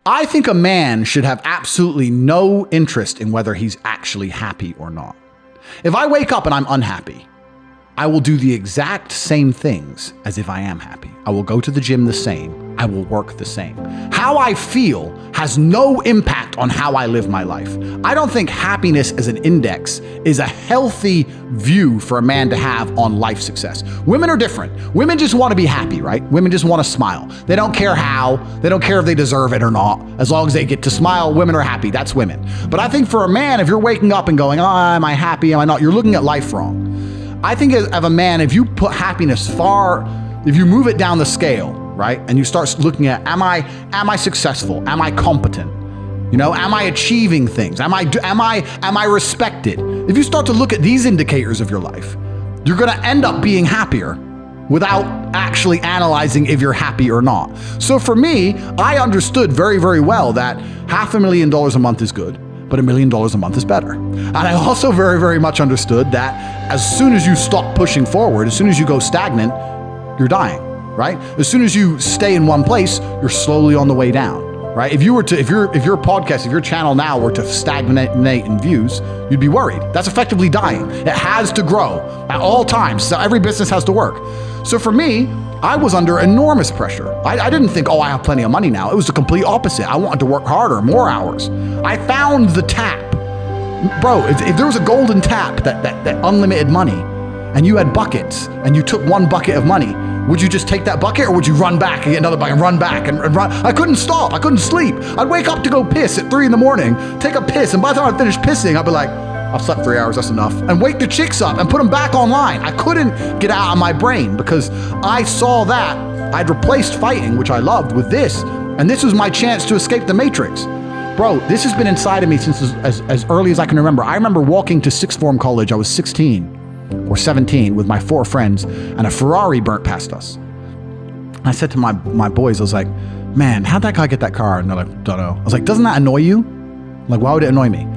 I think a man should have absolutely no interest in whether he's actually happy or not. If I wake up and I'm unhappy, I will do the exact same things as if I am happy. I will go to the gym the same. I will work the same. How I feel has no impact on how I live my life. I don't think happiness as an index is a healthy view for a man to have on life success. Women are different. Women just want to be happy, right? Women just want to smile. They don't care how. They don't care if they deserve it or not. As long as they get to smile, women are happy. That's women. But I think for a man, if you're waking up and going, oh, am I happy? Am I not? You're looking at life wrong. I think of a man, if you put happiness if you move it down the scale, right? And you start looking at, am I successful? Am I competent? You know, am I achieving things? Am I respected? If you start to look at these indicators of your life, you're going to end up being happier without actually analyzing if you're happy or not. So for me, I understood very, very well that $500,000 a month is good, but $1 million a month is better. And I also very, very much understood that as soon as you stop pushing forward, as soon as you go stagnant, you're dying, right? As soon as you stay in one place, you're slowly on the way down, right? If your podcast, if your channel now were to stagnate in views, you'd be worried. That's effectively dying. It has to grow at all times. So every business has to work. So for me, I was under enormous pressure. I didn't think, oh, I have plenty of money now. It was the complete opposite. I wanted to work harder, more hours. I found the tap. Bro, if there was a golden tap that unlimited money, and you had buckets, and you took one bucket of money, would you just take that bucket, or would you run back and get another bucket and run back and run? I couldn't stop. I couldn't sleep. I'd wake up to go piss at 3 a.m, take a piss, and by the time I finished pissing, I'd be like, I've slept 3 hours, that's enough. And wake the chicks up and put them back online. I couldn't get out of my brain because I saw that I'd replaced fighting, which I loved, with this. And this was my chance to escape the matrix. Bro, this has been inside of me since as early as I can remember. I remember walking to sixth form college. I was 16 or 17 with my 4 friends, and a Ferrari burnt past us. And I said to my boys, I was like, man, how'd that guy get that car? And they're like, don't know. I was like, doesn't that annoy you? Like, why would it annoy me?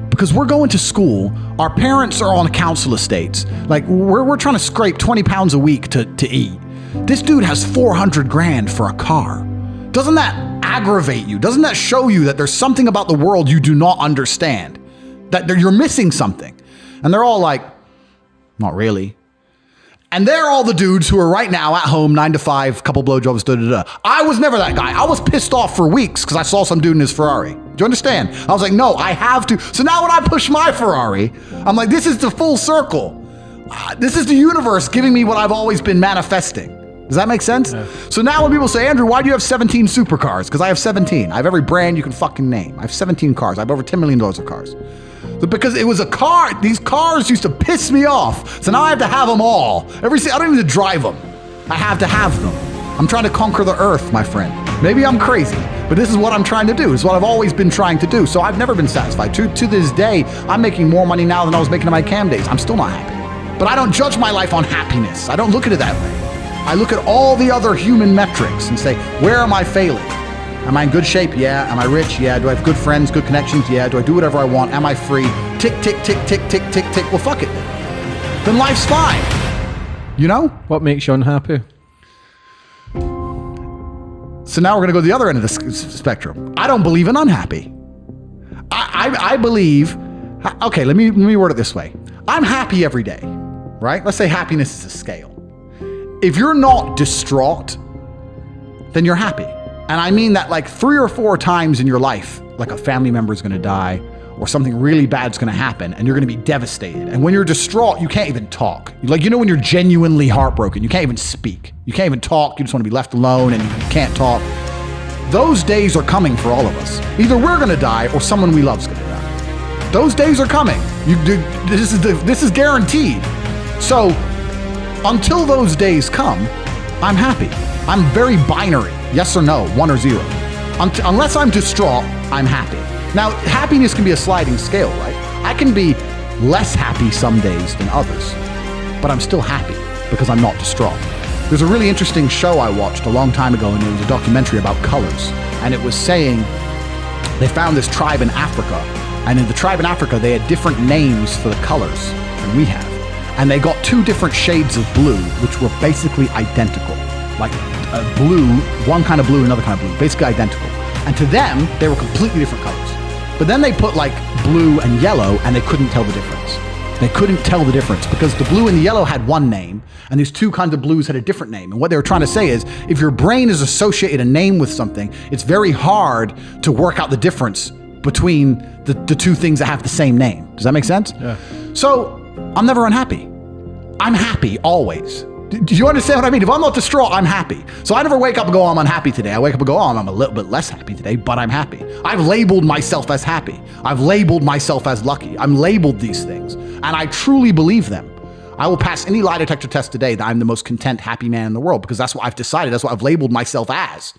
Because we're going to school, our parents are on council estates. Like, we're trying to scrape 20 pounds a week to eat. This dude has 400 grand for a car. Doesn't that aggravate you? Doesn't that show you that there's something about the world you do not understand? That you're missing something? And they're all like, not really. And they're all the dudes who are right now at home, 9 to 5, couple blowjobs, da-da-da. I was never that guy. I was pissed off for weeks because I saw some dude in his Ferrari. Do you understand? I was like, no, I have to. So now when I push my Ferrari, I'm like, this is the full circle. This is the universe giving me what I've always been manifesting. Does that make sense? Yeah. So now when people say, Andrew, why do you have 17 supercars? Because I have 17. I have every brand you can fucking name. I have 17 cars. I have over $10 million of cars. Because it was a car, these cars used to piss me off. So now I have to have them all. I don't even have to drive them. I have to have them. I'm trying to conquer the earth, my friend. Maybe I'm crazy, but this is what I'm trying to do. It's what I've always been trying to do. So I've never been satisfied. To this day, I'm making more money now than I was making in my cam days. I'm still not happy. But I don't judge my life on happiness. I don't look at it that way. I look at all the other human metrics and say, where am I failing? Am I in good shape? Yeah. Am I rich? Yeah. Do I have good friends, good connections? Yeah. Do I do whatever I want? Am I free? Tick, tick, tick, tick, tick, tick, tick. Well, fuck it. Then life's fine. You know? What makes you unhappy? So now we're going to go to the other end of the spectrum. I don't believe in unhappy. I believe, okay, let me word it this way. I'm happy every day, right? Let's say happiness is a scale. If you're not distraught, then you're happy. And I mean that like 3 or 4 times in your life, like a family member is going to die or something really bad's going to happen and you're going to be devastated. And when you're distraught, you can't even talk. Like, you know, when you're genuinely heartbroken, you can't even speak. You can't even talk. You just want to be left alone and you can't talk. Those days are coming for all of us. Either we're going to die or someone we love is going to die. Those days are coming. This is guaranteed. So until those days come, I'm happy. I'm very binary. Yes or no, 1 or 0. Unless I'm distraught, I'm happy. Now, happiness can be a sliding scale, right? I can be less happy some days than others, but I'm still happy because I'm not distraught. There's a really interesting show I watched a long time ago, and it was a documentary about colors. And it was saying they found this tribe in Africa, and in the tribe in Africa, they had different names for the colors than we have. And they got 2 different shades of blue, which were basically identical. Like blue, one kind of blue, another kind of blue, basically identical. And to them, they were completely different colors. But then they put like blue and yellow, and they couldn't tell the difference. They couldn't tell the difference because the blue and the yellow had one name, and these two kinds of blues had a different name. And what they were trying to say is, if your brain is associated a name with something, it's very hard to work out the difference between the two things that have the same name. Does that make sense? Yeah. So I'm never unhappy. I'm happy always. Do you understand what I mean? If I'm not distraught, I'm happy. So I never wake up and go, oh, I'm unhappy today. I wake up and go, oh, I'm a little bit less happy today, but I'm happy. I've labeled myself as happy. I've labeled myself as lucky. I'm labeled these things, and I truly believe them. I will pass any lie detector test today that I'm the most content, happy man in the world because that's what I've decided. That's what I've labeled myself as.